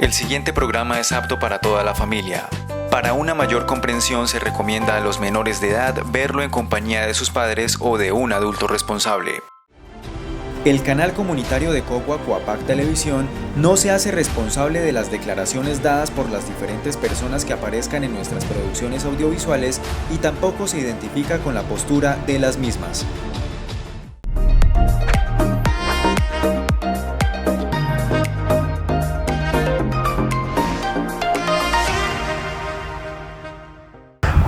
El siguiente programa es apto para toda la familia. Para una mayor comprensión se recomienda a los menores de edad verlo en compañía de sus padres o de un adulto responsable. El canal comunitario de Cogua Coapac Televisión no se hace responsable de las declaraciones dadas por las diferentes personas que aparezcan en nuestras producciones audiovisuales y tampoco se identifica con la postura de las mismas.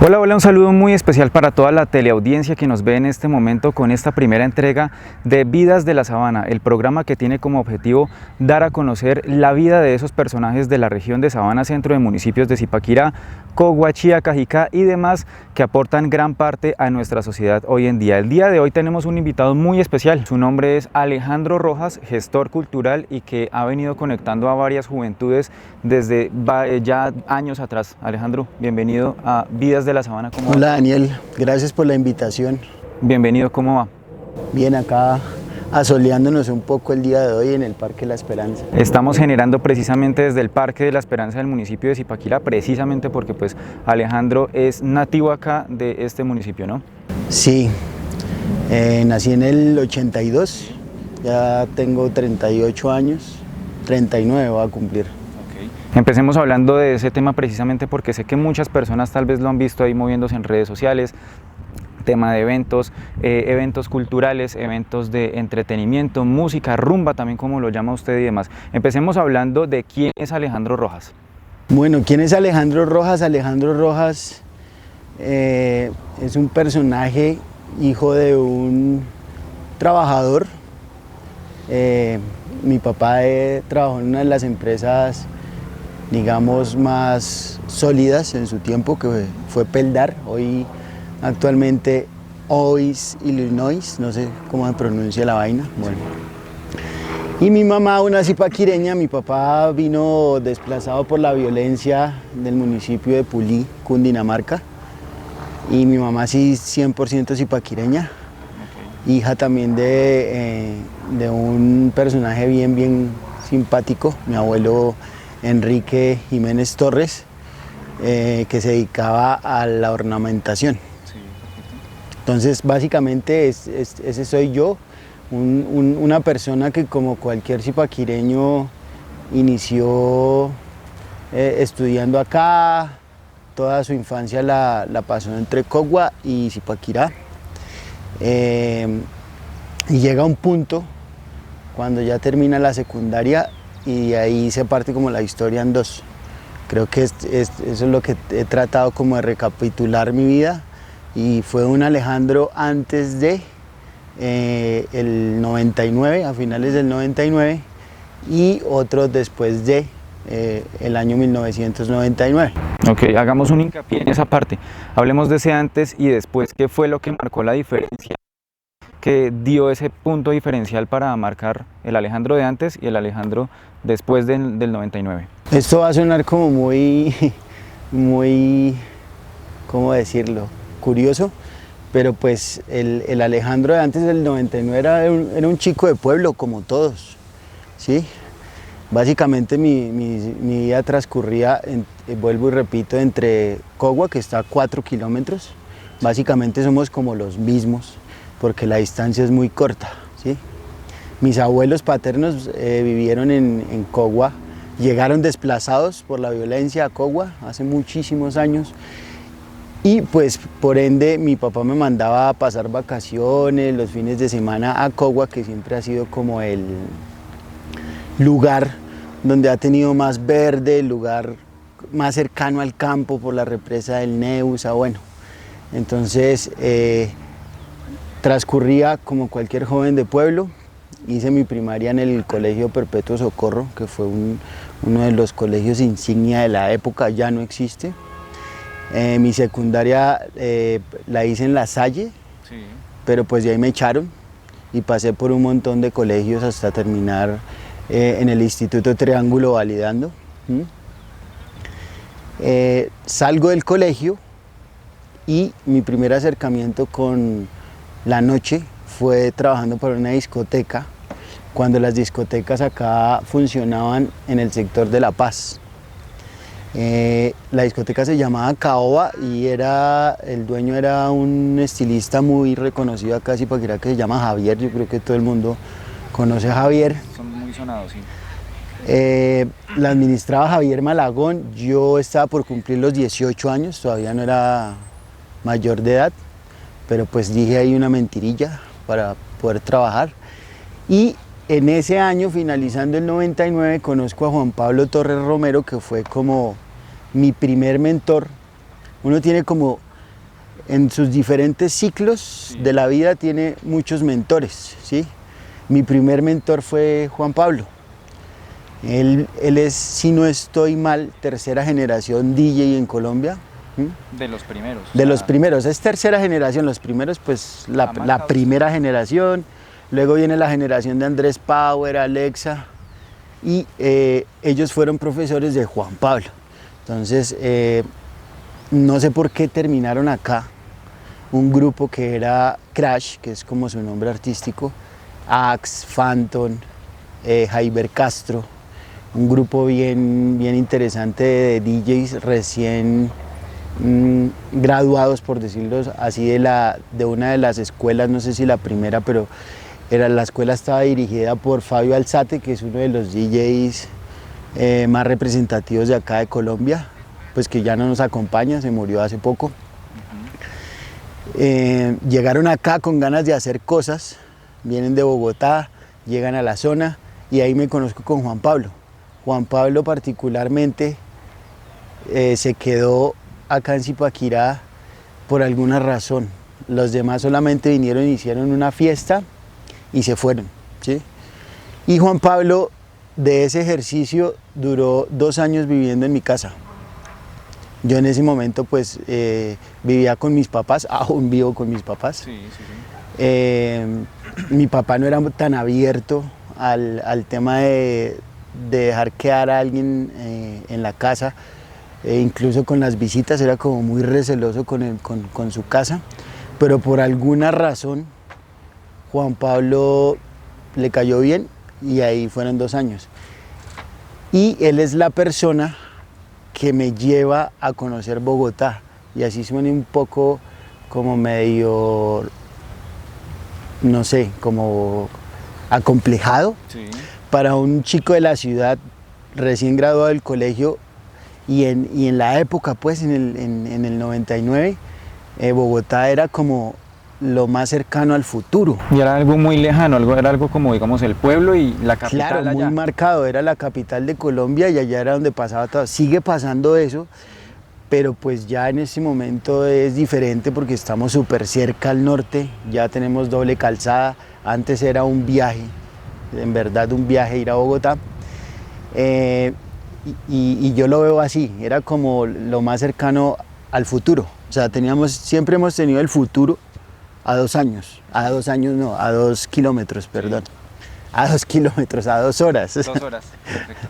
Hola, un saludo muy especial para toda la teleaudiencia que nos ve en este momento con esta primera entrega de Vidas de la Sabana, el programa que tiene como objetivo dar a conocer la vida de esos personajes de la región de Sabana Centro, de municipios de Zipaquirá, Cogua, Chía, Cajicá y demás que aportan gran parte a nuestra sociedad hoy en día. El día de hoy tenemos un invitado muy especial, su nombre es Alejandro Rojas, gestor cultural y que ha venido conectando a varias juventudes desde ya años atrás. Alejandro, bienvenido a Vidas de la Sabana. ¿Cómo va? Hola Daniel, gracias por la invitación. Bienvenido, ¿cómo va? Bien, acá asoleándonos un poco el día de hoy en el Parque La Esperanza. Estamos generando precisamente desde el Parque de la Esperanza del municipio de Zipaquirá, precisamente porque pues Alejandro es nativo acá de este municipio, ¿no? Sí, nací en el 82, ya tengo 38 años, 39 voy a cumplir. Empecemos hablando de ese tema precisamente porque sé que muchas personas tal vez lo han visto ahí moviéndose en redes sociales, tema de eventos, eventos culturales, eventos de entretenimiento, música, rumba también como lo llama usted y demás. Empecemos hablando de quién es Alejandro Rojas. Bueno, ¿quién es Alejandro Rojas? Alejandro Rojas es un personaje, hijo de un trabajador. Mi papá trabajó en una de las empresas, digamos, más sólidas en su tiempo, que fue Peldar, hoy actualmente OIS Illinois, no sé cómo se pronuncia la vaina. Bueno. Y mi mamá, una zipaquireña, mi papá vino desplazado por la violencia del municipio de Pulí, Cundinamarca, y mi mamá sí 100% zipaquireña, hija también de un personaje bien simpático, mi abuelo Enrique Jiménez Torres, que se dedicaba a la ornamentación. Entonces básicamente ese soy yo, una persona que como cualquier zipaquireño inició estudiando acá, toda su infancia la pasó entre Cogua y Zipaquirá, y llega un punto cuando ya termina la secundaria y ahí se parte como la historia en dos. Creo que eso es lo que he tratado como de recapitular mi vida, y fue un Alejandro antes de el 99, a finales del 99, y otro después de el año 1999. Ok, hagamos un hincapié en esa parte. Hablemos de ese antes y después. ¿Qué fue lo que marcó la diferencia? Que dio ese punto diferencial para marcar el Alejandro de antes y el Alejandro después del 99. Esto va a sonar como muy, ¿cómo decirlo?, curioso, pero pues el Alejandro de antes del 99 era un chico de pueblo como todos, ¿sí? Básicamente mi vida transcurría, vuelvo y repito, entre Cogua, que está a 4 kilómetros, básicamente somos como los mismos, porque la distancia es muy corta, ¿sí? Mis abuelos paternos vivieron en Cogua, llegaron desplazados por la violencia a Cogua hace muchísimos años, y pues por ende mi papá me mandaba a pasar vacaciones, los fines de semana a Cogua, que siempre ha sido como el lugar donde ha tenido más verde, el lugar más cercano al campo por la represa del Neusa, bueno. Entonces transcurría como cualquier joven de pueblo. Hice mi primaria en el Colegio Perpetuo Socorro, que fue uno de los colegios insignia de la época, ya no existe. Mi secundaria la hice en La Salle, sí, pero pues de ahí me echaron y pasé por un montón de colegios hasta terminar en el Instituto Triángulo validando. Salgo del colegio y mi primer acercamiento con la noche fue trabajando para una discoteca cuando las discotecas acá funcionaban en el sector de La Paz. La discoteca se llamaba Caoba y el dueño era un estilista muy reconocido acá, Zipaquirá, que se llama Javier. Yo creo que todo el mundo conoce a Javier. Son muy sonados, sí. La administraba Javier Malagón. Yo estaba por cumplir los 18 años, todavía no era mayor de edad, pero pues dije ahí una mentirilla para poder trabajar. Y en ese año, finalizando el 99, conozco a Juan Pablo Torres Romero, que fue como mi primer mentor. Uno tiene como, en sus diferentes ciclos de la vida, tiene muchos mentores, ¿sí? Mi primer mentor fue Juan Pablo. Él es, si no estoy mal, tercera generación DJ en Colombia. De los primeros. De los primeros, es tercera generación, los primeros pues la primera generación, luego viene la generación de Andrés Power, Alexa, y ellos fueron profesores de Juan Pablo. Entonces, no sé por qué terminaron acá, un grupo que era Crash, que es como su nombre artístico, Axe, Phantom, Jaiber Castro, un grupo bien interesante de DJs recién graduados, por decirlo así, de una de las escuelas, no sé si la primera, pero la escuela estaba dirigida por Fabio Alzate, que es uno de los DJs más representativos de acá de Colombia, pues que ya no nos acompaña, se murió hace poco. Llegaron acá con ganas de hacer cosas, vienen de Bogotá, llegan a la zona y ahí me conozco con Juan Pablo. Juan Pablo particularmente se quedó acá en Zipaquirá por alguna razón. Los demás solamente vinieron y hicieron una fiesta y se fueron, ¿sí? Y Juan Pablo, de ese ejercicio, duró 2 años viviendo en mi casa. Yo en ese momento pues vivía con mis papás, aún vivo con mis papás. Sí, sí, sí. Mi papá no era tan abierto al tema de dejar quedar a alguien en la casa. Incluso con las visitas era como muy receloso con su casa, pero por alguna razón Juan Pablo le cayó bien y ahí fueron 2 años. Y él es la persona que me lleva a conocer Bogotá, y así suena un poco como medio, no sé, como acomplejado. Sí. Para un chico de la ciudad recién graduado del colegio. Y en la época, pues, en el 99, Bogotá era como lo más cercano al futuro. Y era algo muy lejano, era algo como, digamos, el pueblo y la capital. Claro, allá. Muy marcado, era la capital de Colombia y allá era donde pasaba todo. Sigue pasando eso, pero pues ya en este momento es diferente porque estamos súper cerca al norte, ya tenemos doble calzada. Antes era un viaje, en verdad un viaje ir a Bogotá. Y yo lo veo así, era como lo más cercano al futuro. O sea, siempre hemos tenido el futuro a 2 años. A 2 años no, a 2 kilómetros, perdón. A 2 kilómetros, a 2 horas. 2 horas, perfecto.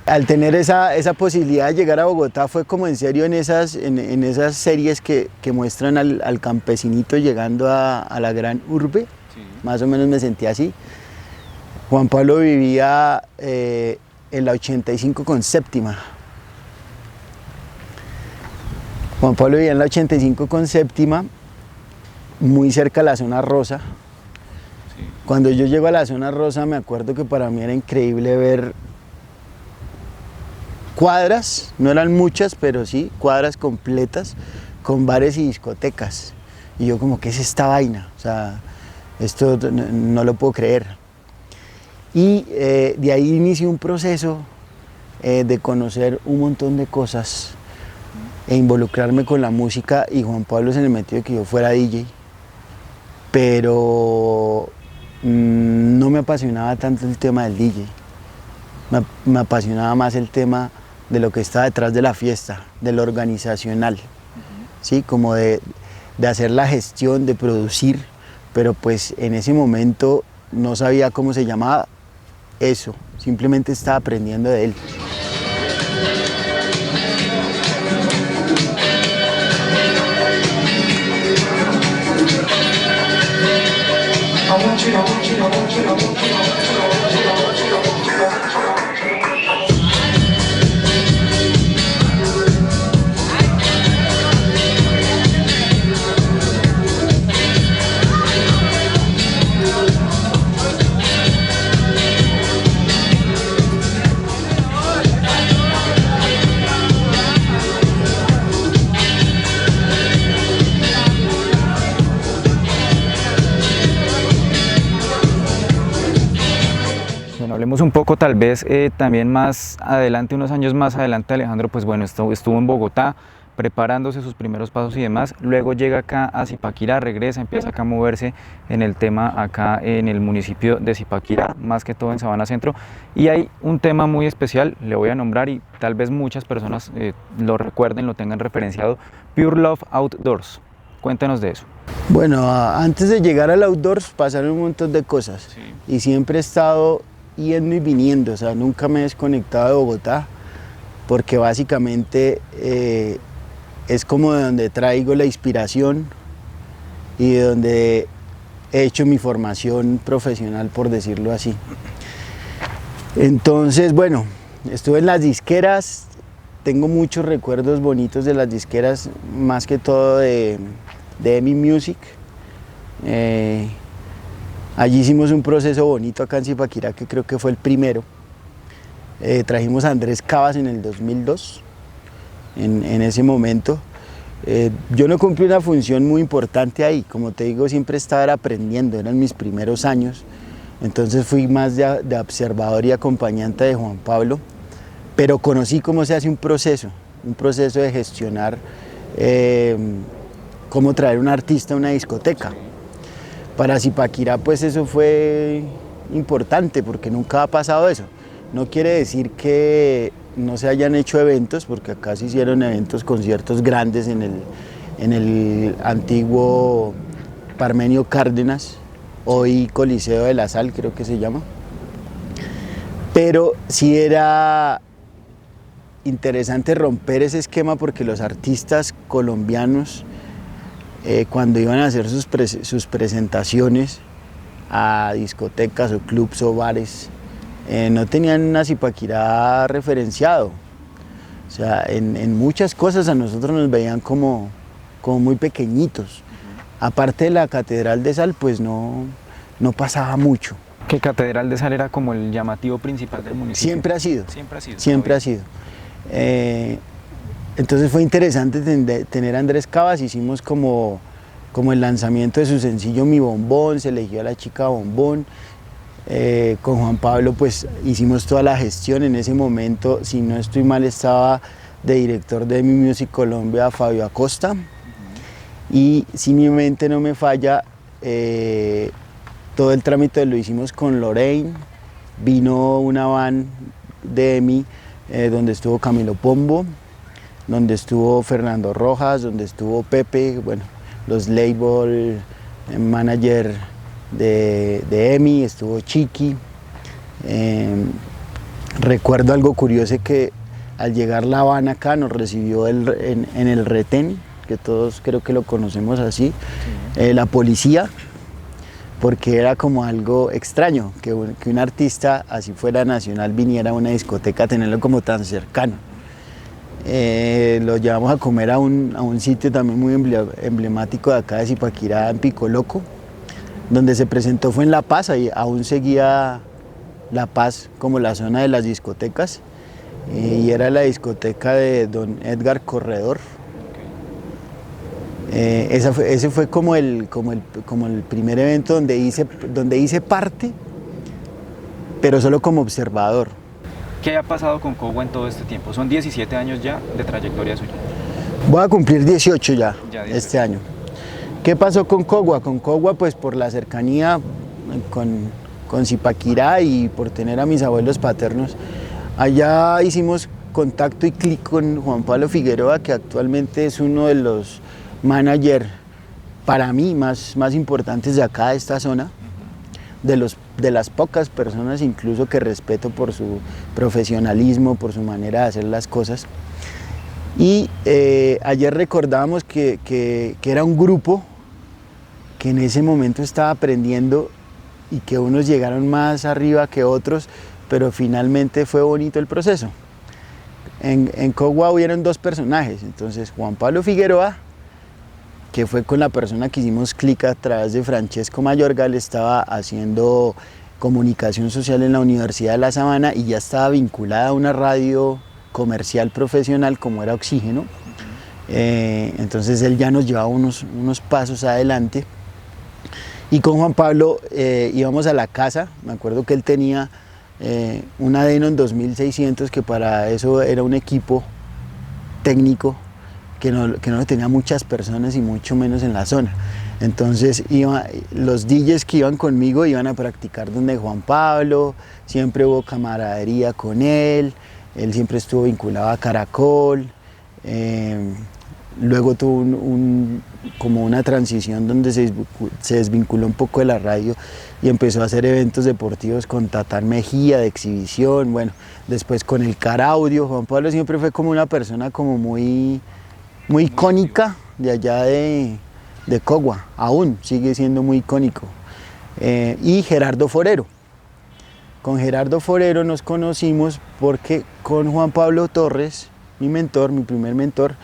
Al tener esa posibilidad de llegar a Bogotá fue como en serio en esas series que muestran al campesinito llegando a la gran urbe. Sí. Más o menos me sentí así. Juan Pablo vivía en la 85 con séptima. Juan Pablo vivía en la 85 con séptima, muy cerca de la zona rosa. Sí. Cuando yo llego a la zona rosa me acuerdo que para mí era increíble ver cuadras, no eran muchas, pero sí, cuadras completas con bares y discotecas. Y yo como, ¿qué es esta vaina? O sea, esto no lo puedo creer. Y de ahí inició un proceso de conocer un montón de cosas e involucrarme con la música, y Juan Pablo se le metió de que yo fuera DJ, pero no me apasionaba tanto el tema del DJ, me apasionaba más el tema de lo que está detrás de la fiesta, de lo organizacional, ¿sí? Como de hacer la gestión, de producir, pero pues en ese momento no sabía cómo se llamaba eso, simplemente estaba aprendiendo de él. I want Hablemos un poco tal vez también más adelante, unos años más adelante. Alejandro pues bueno, estuvo en Bogotá preparándose sus primeros pasos y demás, luego llega acá a Zipaquirá, regresa, empieza acá a moverse en el tema acá en el municipio de Zipaquirá, más que todo en Sabana Centro, y hay un tema muy especial, le voy a nombrar y tal vez muchas personas lo recuerden, lo tengan referenciado: Pure Love Outdoors. Cuéntanos de eso. Bueno, antes de llegar al Outdoors pasaron un montón de cosas, sí. Y siempre he estado yendo y viniendo, o sea, nunca me he desconectado de Bogotá, porque básicamente es como de donde traigo la inspiración y de donde he hecho mi formación profesional, por decirlo así. Entonces, bueno, estuve en las disqueras, tengo muchos recuerdos bonitos de las disqueras, más que todo de EMI Music. Allí hicimos un proceso bonito acá en Zipaquirá, que creo que fue el primero. Trajimos a Andrés Cavas en el 2002, en ese momento. Yo no cumplí una función muy importante ahí, como te digo, siempre estaba aprendiendo, eran mis primeros años, entonces fui más de observador y acompañante de Juan Pablo, pero conocí cómo se hace un proceso de gestionar, cómo traer un artista a una discoteca. Para Zipaquirá pues eso fue importante porque nunca ha pasado eso. No quiere decir que no se hayan hecho eventos, porque acá se hicieron eventos, conciertos grandes en el antiguo Parmenio Cárdenas, hoy Coliseo de la Sal creo que se llama. Pero sí era interesante romper ese esquema porque los artistas colombianos cuando iban a hacer sus presentaciones a discotecas o clubs o bares, no tenían a Zipaquirá referenciado. O sea, en muchas cosas a nosotros nos veían como muy pequeñitos. Aparte de la Catedral de Sal, pues no pasaba mucho. ¿Qué Catedral de Sal era como el llamativo principal del municipio? Siempre ha sido. Siempre ha sido. Siempre ha sido. Entonces fue interesante tener a Andrés Cavas, hicimos como el lanzamiento de su sencillo Mi Bombón, se eligió a la chica Bombón. Con Juan Pablo pues hicimos toda la gestión. En ese momento, si no estoy mal, estaba de director de EMI Music Colombia Fabio Acosta. Y si mi mente no me falla, todo el trámite lo hicimos con Lorraine. Vino una van de EMI donde estuvo Camilo Pombo, donde estuvo Fernando Rojas, donde estuvo Pepe, bueno, los label manager de EMI, estuvo Chiqui. Recuerdo algo curioso, que al llegar la van acá nos recibió en el retén, que todos creo que lo conocemos así, la policía, porque era como algo extraño que un artista, así fuera nacional, viniera a una discoteca a tenerlo como tan cercano. Lo llevamos a comer a un sitio también muy emblemático de acá de Zipaquirá, en Pico Loco, donde se presentó fue en La Paz, y aún seguía La Paz como la zona de las discotecas, y era la discoteca de don Edgar Corredor. Ese fue como el primer evento donde hice parte, pero solo como observador. ¿Qué ha pasado con Cogua en todo este tiempo? Son 17 años ya de trayectoria suya. Voy a cumplir 18 ya 18. Este año. ¿Qué pasó con Cogua? Con Cogua, pues por la cercanía con Zipaquirá y por tener a mis abuelos paternos, allá hicimos contacto y clic con Juan Pablo Figueroa, que actualmente es uno de los managers para mí más importantes de acá, de esta zona. De las pocas personas incluso que respeto por su profesionalismo, por su manera de hacer las cosas. Y ayer recordábamos que era un grupo que en ese momento estaba aprendiendo y que unos llegaron más arriba que otros, pero finalmente fue bonito el proceso. En Cogua hubieron dos personajes, entonces Juan Pablo Figueroa, que fue con la persona que hicimos clic a través de Francesco Mayorga, él estaba haciendo comunicación social en la Universidad de La Sabana y ya estaba vinculada a una radio comercial profesional como era Oxígeno. Entonces él ya nos llevaba unos pasos adelante. Y con Juan Pablo íbamos a la casa, me acuerdo que él tenía una Denon 2600, que para eso era un equipo técnico que no tenía muchas personas y mucho menos en la zona. Entonces los DJs que iban conmigo iban a practicar donde Juan Pablo, siempre hubo camaradería con él siempre estuvo vinculado a Caracol. Luego tuvo como una transición donde se desvinculó un poco de la radio y empezó a hacer eventos deportivos con Tatán Mejía de exhibición, bueno, después con el Caraudio. Juan Pablo siempre fue como una persona como muy icónica de allá de Cogua, aún sigue siendo muy icónico. Y Gerardo Forero. Con Gerardo Forero nos conocimos porque con Juan Pablo Torres, mi primer mentor,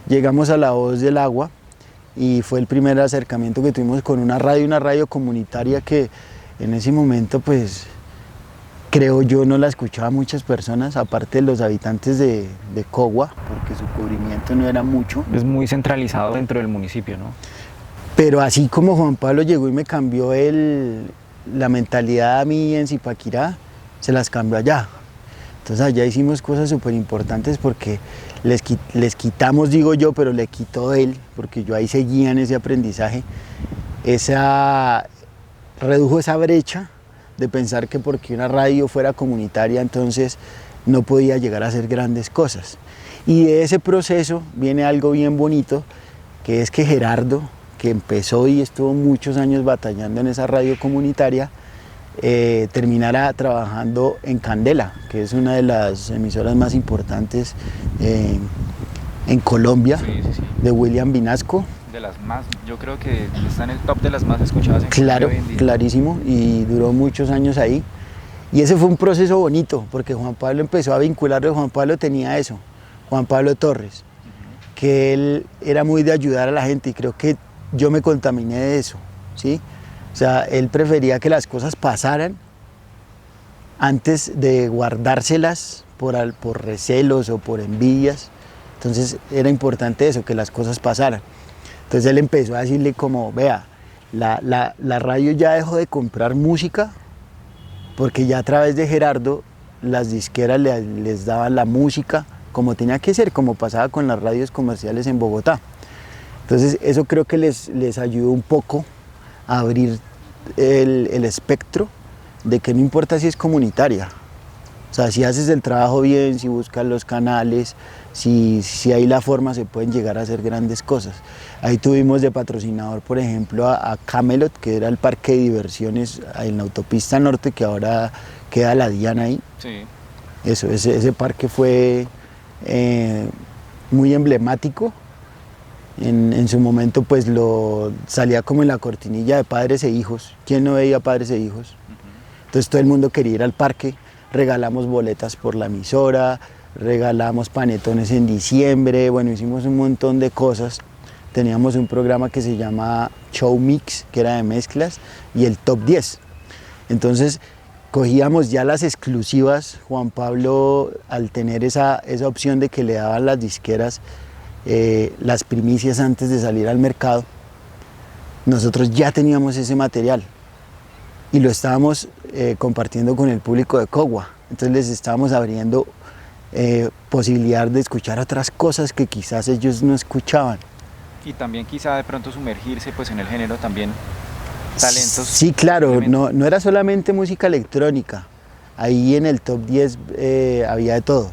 llegamos a La Voz del Agua y fue el primer acercamiento que tuvimos con una radio comunitaria que en ese momento, pues, creo yo, no la escuchaba muchas personas, aparte de los habitantes de Cogua, porque su cubrimiento no era mucho. Es muy centralizado dentro del municipio, ¿no? Pero así como Juan Pablo llegó y me cambió la mentalidad a mí en Zipaquirá, se las cambió allá. Entonces allá hicimos cosas súper importantes porque les quitamos, digo yo, pero le quitó él, porque yo ahí seguía en ese aprendizaje, redujo esa brecha de pensar que porque una radio fuera comunitaria entonces no podía llegar a hacer grandes cosas. Y de ese proceso viene algo bien bonito, que es que Gerardo, que empezó y estuvo muchos años batallando en esa radio comunitaria, terminara trabajando en Candela, que es una de las emisoras más importantes en Colombia, sí. De William Vinasco. De las más, yo creo que está en el top de las más escuchadas en Claro, Colombia hoy en día. Clarísimo, y duró muchos años ahí. Y ese fue un proceso bonito, porque Juan Pablo empezó a vincularlo. Juan Pablo tenía eso, Juan Pablo Torres, que él era muy de ayudar a la gente y creo que yo me contaminé de eso, ¿sí? O sea, él prefería que las cosas pasaran antes de guardárselas por recelos o por envidias. Entonces era importante eso, que las cosas pasaran. Entonces él empezó a decirle como, vea, la radio ya dejó de comprar música porque ya a través de Gerardo las disqueras les daban la música como tenía que ser, como pasaba con las radios comerciales en Bogotá. Entonces eso creo que les ayudó un poco a abrir el espectro de que no importa si es comunitaria, o sea, si haces el trabajo bien, si buscas los canales, si hay la forma, se pueden llegar a hacer grandes cosas. Ahí tuvimos de patrocinador, por ejemplo, a Camelot, que era el parque de diversiones en la autopista norte, que ahora queda la Diana ahí. Sí. Ese parque fue muy emblemático. En su momento pues salía como en la cortinilla de Padres e Hijos. ¿Quién no veía Padres e Hijos? Entonces todo el mundo quería ir al parque, regalamos boletas por la emisora, regalamos panetones en diciembre, bueno, hicimos un montón de cosas. Teníamos un programa que se llama Show Mix, que era de mezclas, y el Top 10. Entonces cogíamos ya las exclusivas. Juan Pablo, al tener esa opción de que le daban las disqueras las primicias antes de salir al mercado, nosotros ya teníamos ese material y lo estábamos compartiendo con el público de Cogua. Entonces les estábamos abriendo posibilidad de escuchar otras cosas que quizás ellos no escuchaban. Y también quizá de pronto sumergirse pues en el género también, talentos. Sí, claro, no era solamente música electrónica. Ahí en el Top 10 había de todo,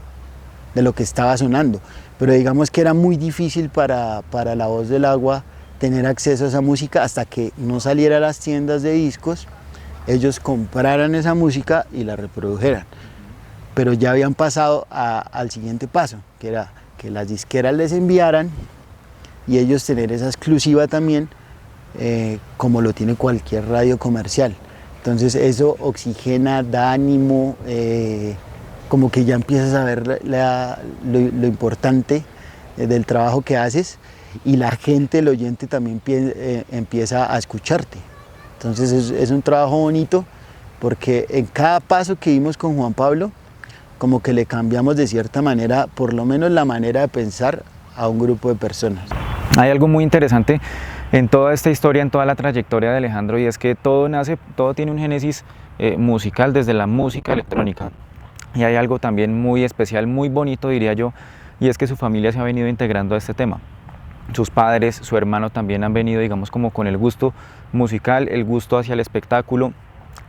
de lo que estaba sonando. Pero digamos que era muy difícil para La Voz del Agua tener acceso a esa música hasta que no saliera a las tiendas de discos, ellos compraran esa música y la reprodujeran. Pero ya habían pasado al siguiente paso, que era que las disqueras les enviaran y ellos tener esa exclusiva también, como lo tiene cualquier radio comercial. Entonces eso oxigena, da ánimo, como que ya empiezas a ver lo importante del trabajo que haces y la gente, el oyente también empieza a escucharte. Entonces es un trabajo bonito porque en cada paso que dimos con Juan Pablo, como que le cambiamos de cierta manera, por lo menos la manera de pensar a un grupo de personas. Hay algo muy interesante en toda esta historia, en toda la trayectoria de Alejandro, y es que todo tiene un génesis musical desde la música electrónica. Y hay algo también muy especial, muy bonito diría yo, y es que su familia se ha venido integrando a este tema. Sus padres, su hermano también han venido, digamos, como con el gusto musical, el gusto hacia el espectáculo,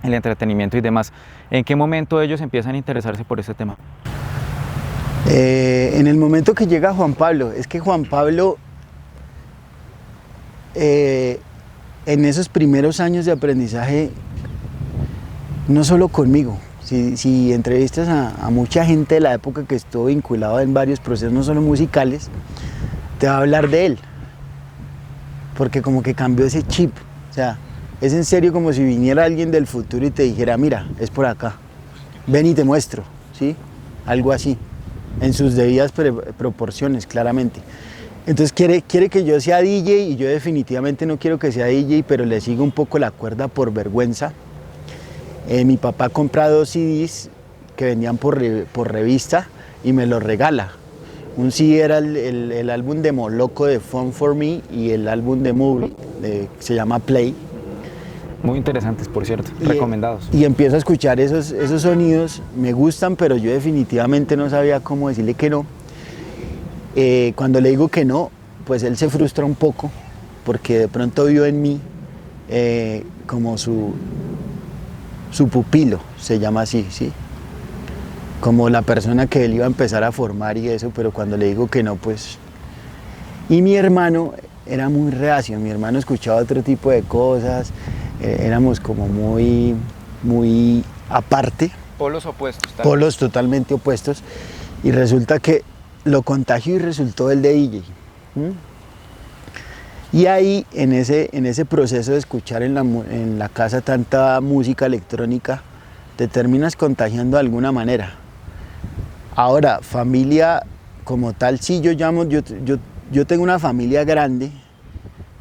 el entretenimiento y demás. ¿En qué momento ellos empiezan a interesarse por este tema? En el momento que llega Juan Pablo, es que Juan Pablo en esos primeros años de aprendizaje, no solo conmigo, si entrevistas a mucha gente de la época que estuvo vinculado en varios procesos, no solo musicales, te va a hablar de él, porque como que cambió ese chip, o sea, es en serio como si viniera alguien del futuro y te dijera, mira, es por acá, ven y te muestro, ¿sí? Algo así, en sus debidas proporciones, claramente. Entonces quiere que yo sea DJ y yo definitivamente no quiero que sea DJ, pero le sigo un poco la cuerda por vergüenza. Mi papá compra 2 CDs que vendían por revista y me los regala. Un CD era el álbum de Moloco de Fun For Me y el álbum de Movie, se llama Play. Muy interesantes, por cierto, recomendados. Y empiezo a escuchar esos sonidos, me gustan, pero yo definitivamente no sabía cómo decirle que no. Cuando le digo que no, pues él se frustra un poco, porque de pronto vio en mí como su pupilo, se llama así, ¿sí? Como la persona que él iba a empezar a formar y eso, pero cuando le digo que no, pues... Y mi hermano era muy reacio, mi hermano escuchaba otro tipo de cosas, éramos como muy aparte. Polos opuestos. Polos totalmente opuestos, y resulta que lo contagió y resultó el de DJ. Y ahí, en ese proceso de escuchar en la casa tanta música electrónica, te terminas contagiando de alguna manera. Ahora, familia como tal, sí, yo tengo una familia grande,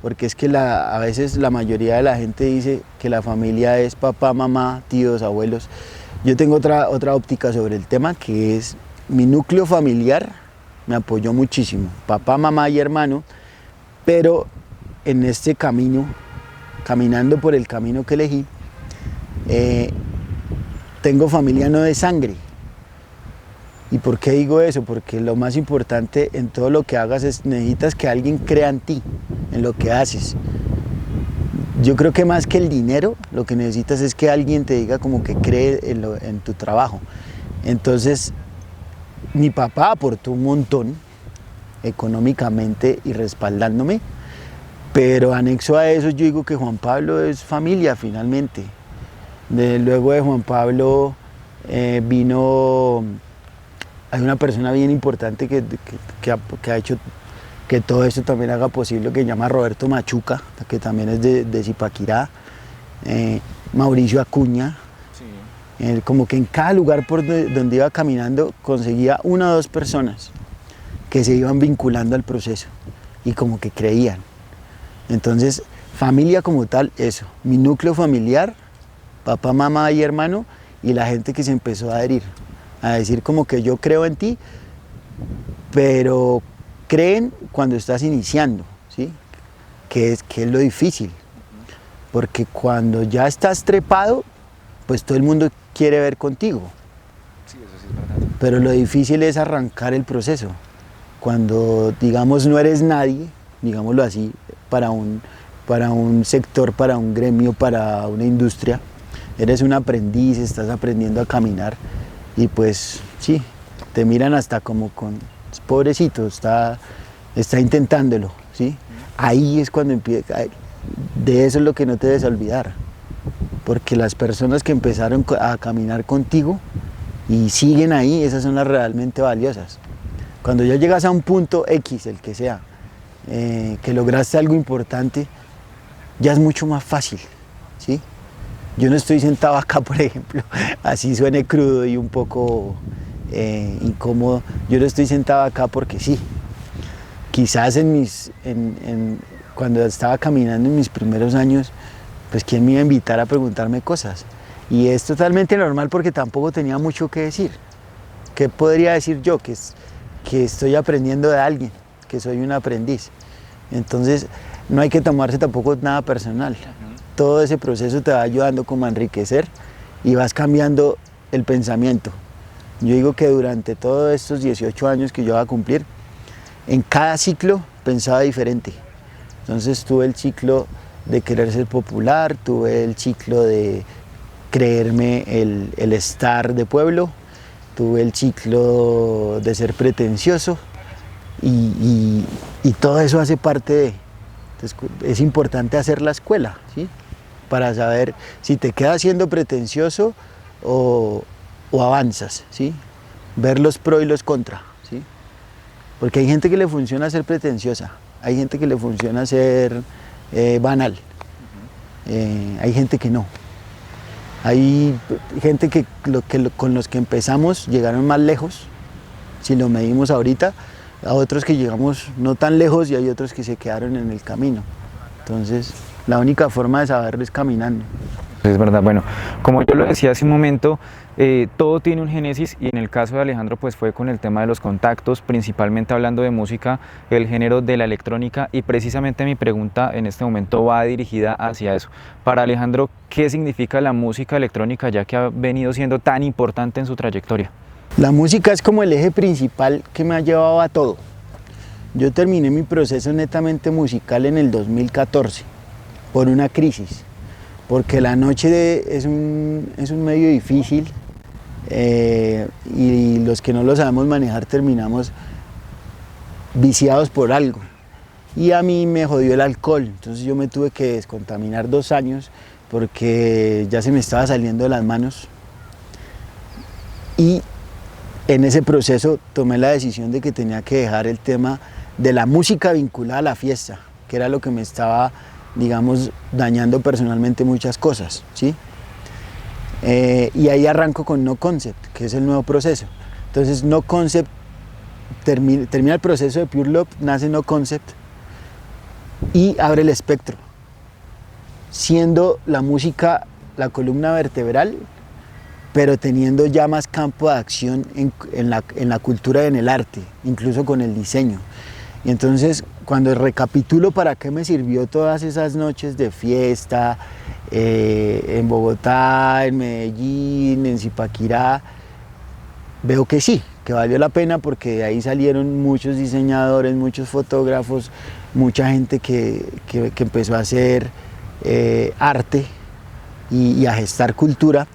porque es que a veces la mayoría de la gente dice que la familia es papá, mamá, tíos, abuelos. Yo tengo otra óptica sobre el tema, que es mi núcleo familiar me apoyó muchísimo, papá, mamá y hermano, pero en este camino, caminando por el camino que elegí, tengo familia no de sangre. ¿Y por qué digo eso? Porque lo más importante en todo lo que hagas es necesitas que alguien crea en ti, en lo que haces. Yo creo que más que el dinero, lo que necesitas es que alguien te diga como que cree en tu trabajo. Entonces, mi papá aportó un montón económicamente y respaldándome, pero anexo a eso yo digo que Juan Pablo es familia finalmente. Luego de Juan Pablo vino... Hay una persona bien importante que ha hecho que todo esto también haga posible, que se llama Roberto Machuca, que también es de Zipaquirá, Mauricio Acuña. Sí. Como que en cada lugar por donde iba caminando conseguía 1 o 2 personas que se iban vinculando al proceso y como que creían. Entonces, familia como tal, eso, mi núcleo familiar, papá, mamá y hermano, y la gente que se empezó a adherir. A decir como que yo creo en ti, pero creen cuando estás iniciando, ¿sí? Que es lo difícil, porque cuando ya estás trepado, pues todo el mundo quiere ver contigo. Sí, eso sí es verdad. Pero lo difícil es arrancar el proceso, cuando digamos no eres nadie, digámoslo así, para un sector, para un gremio, para una industria, eres un aprendiz, estás aprendiendo a caminar. Y pues sí, te miran hasta como con, pobrecito, está intentándolo, ¿sí? Ahí es cuando empieza, de eso es lo que no te debes olvidar, porque las personas que empezaron a caminar contigo y siguen ahí, esas son las realmente valiosas. Cuando ya llegas a un punto X, el que sea, que lograste algo importante, ya es mucho más fácil, ¿sí? Yo no estoy sentado acá, por ejemplo, así suene crudo y un poco incómodo. Yo no estoy sentado acá porque sí. Quizás cuando estaba caminando en mis primeros años, pues quién me iba a invitar a preguntarme cosas. Y es totalmente normal porque tampoco tenía mucho que decir. ¿Qué podría decir yo? Que estoy aprendiendo de alguien, que soy un aprendiz. Entonces no hay que tomarse tampoco nada personal. Todo ese proceso te va ayudando como a enriquecer y vas cambiando el pensamiento. Yo digo que durante todos estos 18 años que yo voy a cumplir, en cada ciclo pensaba diferente. Entonces tuve el ciclo de querer ser popular, tuve el ciclo de creerme el star de pueblo, tuve el ciclo de ser pretencioso y todo eso hace parte de... Entonces, es importante hacer la escuela, ¿sí? Para saber si te quedas siendo pretencioso o avanzas, ¿sí? Ver los pros y los contras, ¿sí? Porque hay gente que le funciona ser pretenciosa, hay gente que le funciona ser banal, hay gente que no. Hay gente que con los que empezamos llegaron más lejos, si lo medimos ahorita, a otros que llegamos no tan lejos y hay otros que se quedaron en el camino. Entonces, la única forma de saberlo es caminando. Es verdad, bueno, como yo lo decía hace un momento, todo tiene un génesis y en el caso de Alejandro pues fue con el tema de los contactos, principalmente hablando de música, el género de la electrónica y precisamente mi pregunta en este momento va dirigida hacia eso. Para Alejandro, ¿qué significa la música electrónica ya que ha venido siendo tan importante en su trayectoria? La música es como el eje principal que me ha llevado a todo. Yo terminé mi proceso netamente musical en el 2014 por una crisis. Porque la noche es un medio difícil y los que no lo sabemos manejar terminamos viciados por algo. Y a mí me jodió el alcohol, entonces yo me tuve que descontaminar 2 años porque ya se me estaba saliendo de las manos. Y en ese proceso tomé la decisión de que tenía que dejar el tema de la música vinculada a la fiesta, que era lo que me estaba, digamos, dañando personalmente muchas cosas, ¿sí? Y ahí arranco con No Concept, que es el nuevo proceso. Entonces No Concept termina el proceso de Pure Love, nace No Concept y abre el espectro, siendo la música la columna vertebral, pero teniendo ya más campo de acción en la cultura y en el arte, incluso con el diseño. Y entonces, cuando recapitulo para qué me sirvió todas esas noches de fiesta, en Bogotá, en Medellín, en Zipaquirá, veo que sí, que valió la pena porque de ahí salieron muchos diseñadores, muchos fotógrafos, mucha gente que empezó a hacer arte y a gestar cultura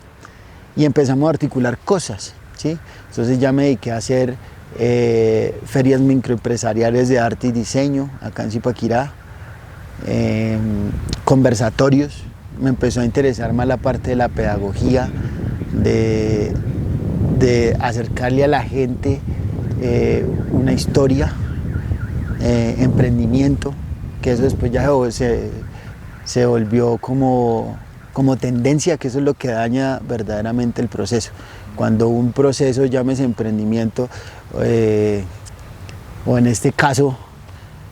y empezamos a articular cosas, ¿sí? Entonces ya me dediqué a hacer ferias microempresariales de arte y diseño acá en Zipaquirá, conversatorios, me empezó a interesar más la parte de la pedagogía, de acercarle a la gente una historia, emprendimiento, que eso después ya se volvió como tendencia, que eso es lo que daña verdaderamente el proceso. Cuando un proceso, llámese emprendimiento, o en este caso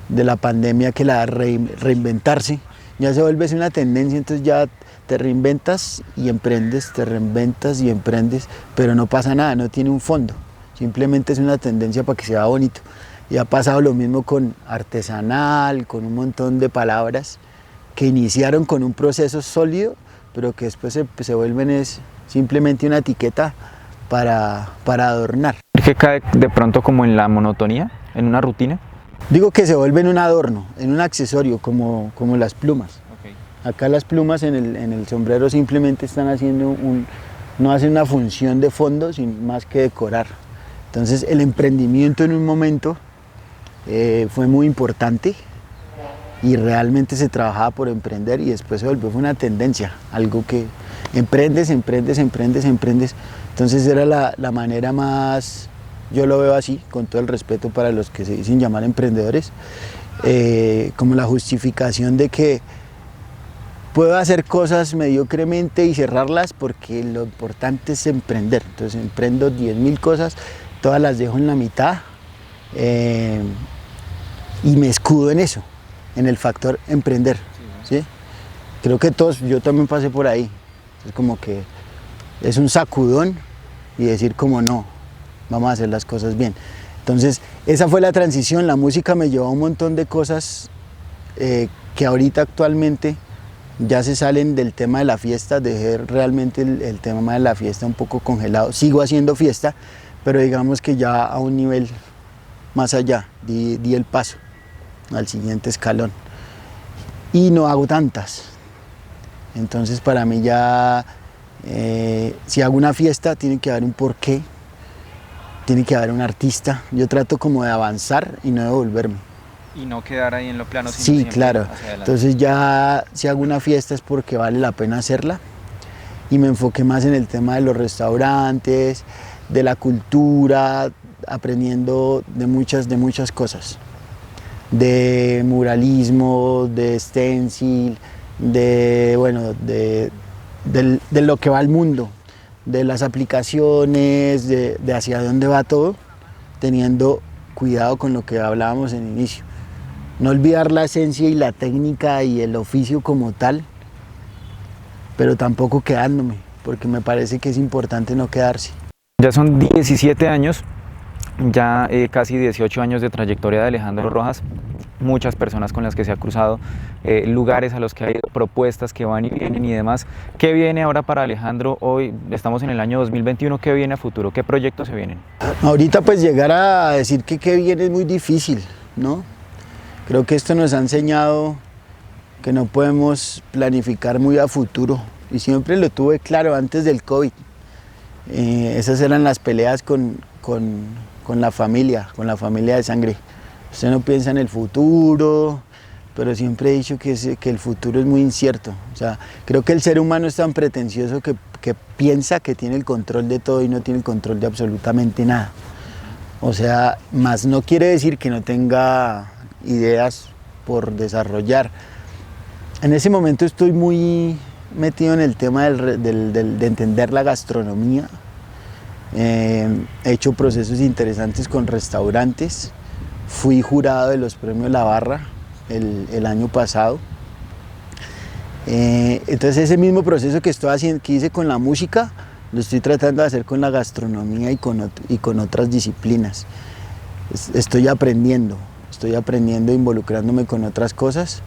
de la pandemia, que la reinventarse, ya se vuelve una tendencia, entonces ya te reinventas y emprendes, te reinventas y emprendes, pero no pasa nada, no tiene un fondo, simplemente es una tendencia para que sea bonito. Y ha pasado lo mismo con artesanal, con un montón de palabras que iniciaron con un proceso sólido, pero que después se vuelven simplemente una etiqueta para adornar. ¿Que cae de pronto como en la monotonía, en una rutina? Digo que se vuelven un adorno, en un accesorio, como las plumas. Okay. Acá las plumas en el sombrero simplemente están haciendo no hacen una función de fondo, sin más que decorar. Entonces el emprendimiento en un momento fue muy importante y realmente se trabajaba por emprender y después se volvió una tendencia, algo que emprendes. Entonces era la manera más, yo lo veo así, con todo el respeto para los que se dicen llamar emprendedores, como la justificación de que puedo hacer cosas mediocremente y cerrarlas porque lo importante es emprender. Entonces emprendo 10.000 cosas, todas las dejo en la mitad y me escudo en eso, en el factor emprender. ¿Sí? Creo que todos, yo también pasé por ahí. Es como que es un sacudón y decir como no, vamos a hacer las cosas bien. Entonces esa fue la transición, la música me llevó a un montón de cosas que ahorita actualmente ya se salen del tema de la fiesta, dejé realmente el tema de la fiesta un poco congelado. Sigo haciendo fiesta, pero digamos que ya a un nivel más allá, di el paso al siguiente escalón. Y no hago tantas. Entonces para mí ya, si hago una fiesta, tiene que haber un porqué, tiene que haber un artista. Yo trato como de avanzar y no devolverme. Y no quedar ahí en lo plano. Sino sí, claro. Entonces ya si hago una fiesta es porque vale la pena hacerla y me enfoqué más en el tema de los restaurantes, de la cultura, aprendiendo de muchas cosas, de muralismo, de stencil, de lo que va al mundo, de las aplicaciones, de hacia dónde va todo, teniendo cuidado con lo que hablábamos en el inicio. No olvidar la esencia y la técnica y el oficio como tal, pero tampoco quedándome, porque me parece que es importante no quedarse. Ya son 17 años, ya casi 18 años de trayectoria de Alejandro Rojas, muchas personas con las que se ha cruzado, lugares a los que ha ido, propuestas que van y vienen y demás. ¿Qué viene ahora para Alejandro? Hoy estamos en el año 2021, ¿qué viene a futuro? ¿Qué proyectos se vienen? Ahorita pues llegar a decir que qué viene es muy difícil, ¿no? Creo que esto nos ha enseñado que no podemos planificar muy a futuro y siempre lo tuve claro antes del COVID. Esas eran las peleas con la familia de sangre. Usted no piensa en el futuro, pero siempre he dicho que el futuro es muy incierto. O sea, creo que el ser humano es tan pretencioso que piensa que tiene el control de todo y no tiene el control de absolutamente nada. O sea, más no quiere decir que no tenga ideas por desarrollar. En ese momento estoy muy metido en el tema de entender la gastronomía. He hecho procesos interesantes con restaurantes. Fui jurado de los premios La Barra el año pasado. Entonces ese mismo proceso que hice con la música, lo estoy tratando de hacer con la gastronomía y con otras disciplinas. Estoy aprendiendo, involucrándome con otras cosas.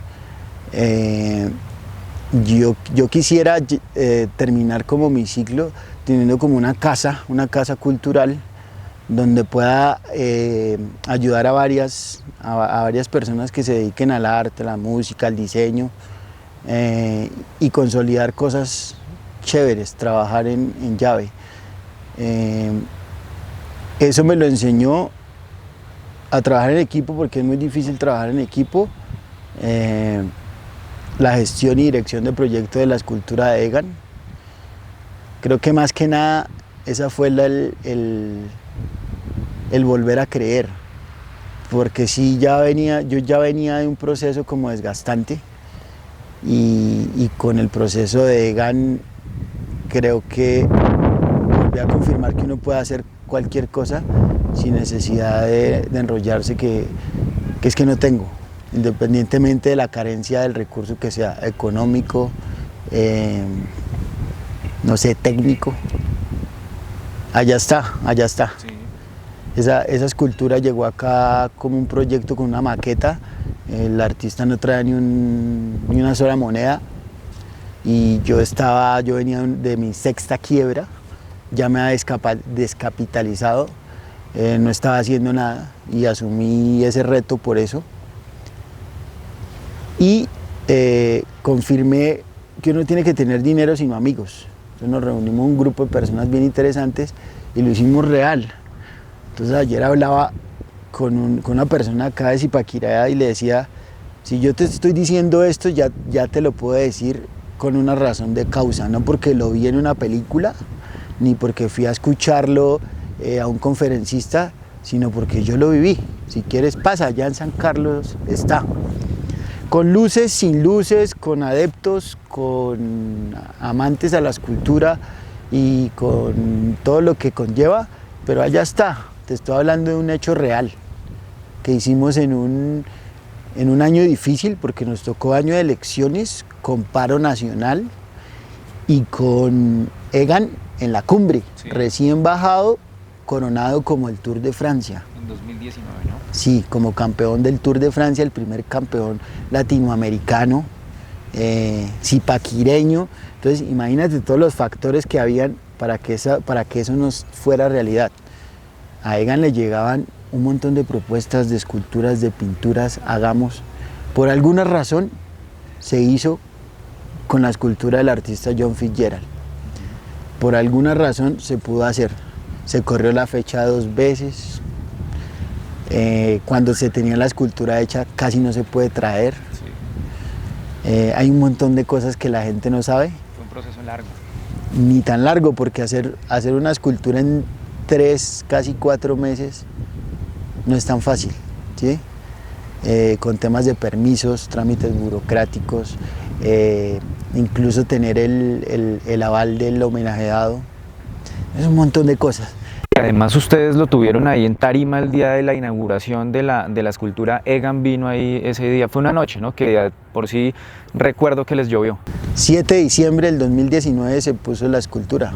Yo quisiera terminar como mi ciclo teniendo como una casa cultural donde pueda ayudar a varias personas que se dediquen al arte, a la música, al diseño y consolidar cosas chéveres, trabajar en llave. Eso me lo enseñó a trabajar en equipo porque es muy difícil trabajar en equipo. La gestión y dirección de proyecto de la escultura de Egan. Creo que más que nada esa fue el volver a creer, porque sí yo ya venía de un proceso como desgastante y con el proceso de Egan creo que volví a confirmar que uno puede hacer cualquier cosa sin necesidad de enrollarse, que es que no tengo, independientemente de la carencia del recurso que sea económico, no sé, técnico. Allá está. Sí. Esa escultura llegó acá como un proyecto con una maqueta. El artista no traía ni una sola moneda y yo venía de mi sexta quiebra, ya me había descapitalizado, no estaba haciendo nada y asumí ese reto por eso. Y confirmé que uno tiene que tener dinero sino amigos. Entonces nos reunimos un grupo de personas bien interesantes y lo hicimos real. Entonces ayer hablaba con una persona acá de Zipaquirá y le decía, si yo te estoy diciendo esto, ya te lo puedo decir con una razón de causa, no porque lo vi en una película, ni porque fui a escucharlo a un conferencista, sino porque yo lo viví. Si quieres pasa, allá en San Carlos está. con luces, sin luces, con adeptos, con amantes a la escultura y con todo lo que conlleva, pero allá está. Te estoy hablando de un hecho real que hicimos en un año difícil, porque nos tocó año de elecciones, con paro nacional y con Egan en la cumbre, sí, recién bajado, coronado como el Tour de Francia. En 2019, ¿no? Sí, como campeón del Tour de Francia, el primer campeón latinoamericano, zipaquireño. Entonces, imagínate todos los factores que habían para que eso nos fuera realidad. A Egan le llegaban un montón de propuestas de esculturas, de pinturas, hagamos. Por alguna razón se hizo con la escultura del artista John Fitzgerald. Por alguna razón se pudo hacer. Se corrió la fecha 2 veces. Cuando se tenía la escultura hecha casi no se puede traer. Sí. Hay un montón de cosas que la gente no sabe. Fue un proceso largo. Ni tan largo, porque hacer una escultura en 3, casi 4 meses no es tan fácil, ¿sí? Con temas de permisos, trámites burocráticos, incluso tener el aval del homenajeado, es un montón de cosas. Además ustedes lo tuvieron ahí en tarima el día de la inauguración de la escultura. Egan vino ahí ese día, fue una noche, ¿no? Que por sí recuerdo que les llovió. 7 de diciembre del 2019 se puso la escultura.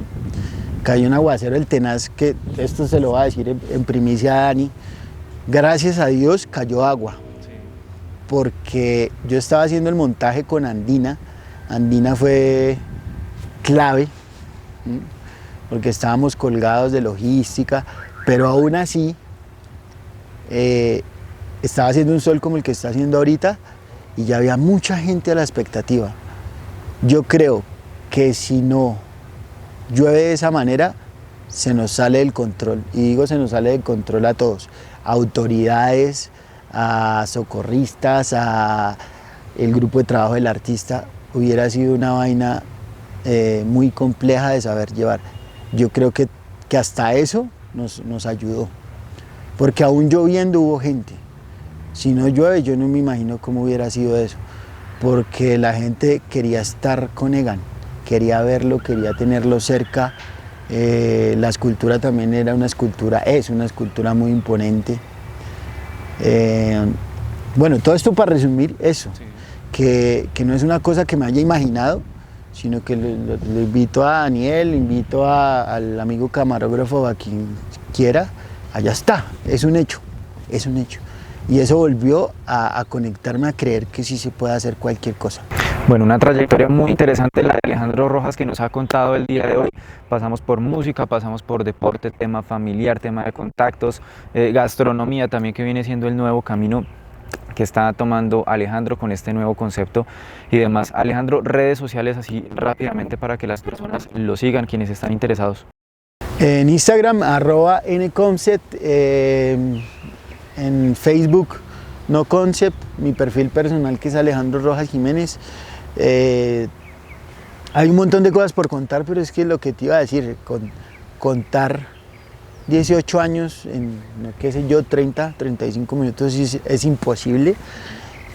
Cayó un aguacero del tenaz, que esto se lo va a decir en primicia a Dani. Gracias a Dios cayó agua, sí, porque yo estaba haciendo el montaje con Andina. Andina fue clave, ¿sí? Porque estábamos colgados de logística, pero aún así estaba haciendo un sol como el que está haciendo ahorita y ya había mucha gente a la expectativa. Yo creo que si no llueve de esa manera, se nos sale del control, y digo se nos sale del control a todos, a autoridades, a socorristas, a el grupo de trabajo del artista. Hubiera sido una vaina muy compleja de saber llevar. Yo creo que hasta eso nos ayudó, porque aún lloviendo hubo gente. Si no llueve, yo no me imagino cómo hubiera sido eso, porque la gente quería estar con Egan, quería verlo, quería tenerlo cerca. La escultura también era una escultura, es una escultura muy imponente. Bueno, todo esto para resumir eso, sí, que no es una cosa que me haya imaginado, sino que le invito a Daniel, invito al amigo camarógrafo, a quien quiera, allá está, es un hecho, es un hecho. Y eso volvió a conectarme, a creer que sí se puede hacer cualquier cosa. Bueno, una trayectoria muy interesante la de Alejandro Rojas que nos ha contado el día de hoy. Pasamos por música, pasamos por deporte, tema familiar, tema de contactos, gastronomía también, que viene siendo el nuevo camino que está tomando Alejandro con este nuevo concepto y demás. Alejandro, redes sociales así rápidamente para que las personas lo sigan, quienes están interesados. En Instagram, @nconcept, en Facebook, No Concept, mi perfil personal que es Alejandro Rojas Jiménez. Hay un montón de cosas por contar, pero es que lo que te iba a decir, contar 18 años en, qué sé yo, 30, 35 minutos es imposible.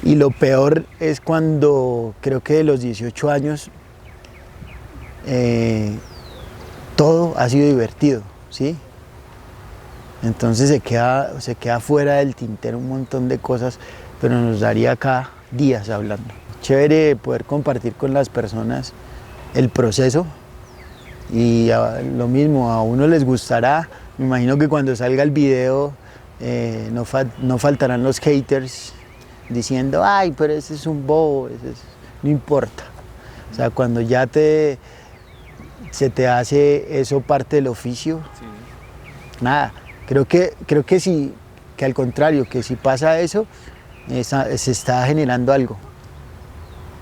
Y lo peor es cuando creo que de los 18 años todo ha sido divertido, ¿sí? Entonces se queda fuera del tintero un montón de cosas, pero nos daría acá días hablando. Chévere poder compartir con las personas el proceso y lo mismo, a uno les gustará. Me imagino que cuando salga el video no faltarán los haters diciendo, ay, pero ese es un bobo, no importa. O sea, cuando ya se te hace eso parte del oficio, sí, nada. Creo que sí, que al contrario, que si pasa eso, se está generando algo.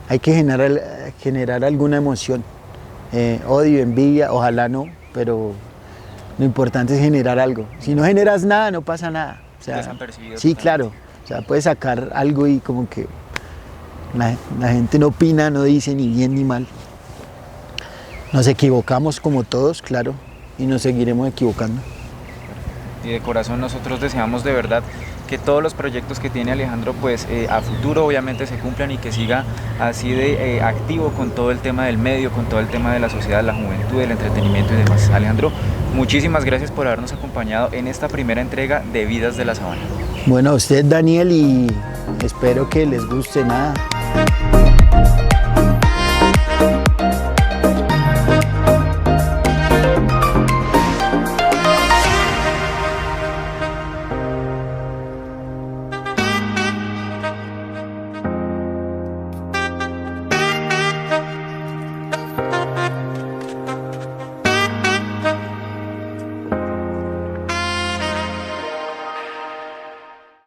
Hay que generar alguna emoción, odio, envidia, ojalá no, pero lo importante es generar algo. Si no generas nada, no pasa nada. O sea, desapercibido. Sí, claro. O sea, puedes sacar algo y como que la gente no opina, no dice ni bien ni mal. Nos equivocamos como todos, claro, y nos seguiremos equivocando. y de corazón nosotros deseamos de verdad que todos los proyectos que tiene Alejandro pues a futuro obviamente se cumplan y que siga así de activo con todo el tema del medio, con todo el tema de la sociedad, la juventud, el entretenimiento y demás. Alejandro, muchísimas gracias por habernos acompañado en esta primera entrega de Vidas de la Sabana. Bueno, a usted, Daniel, y espero que les guste nada.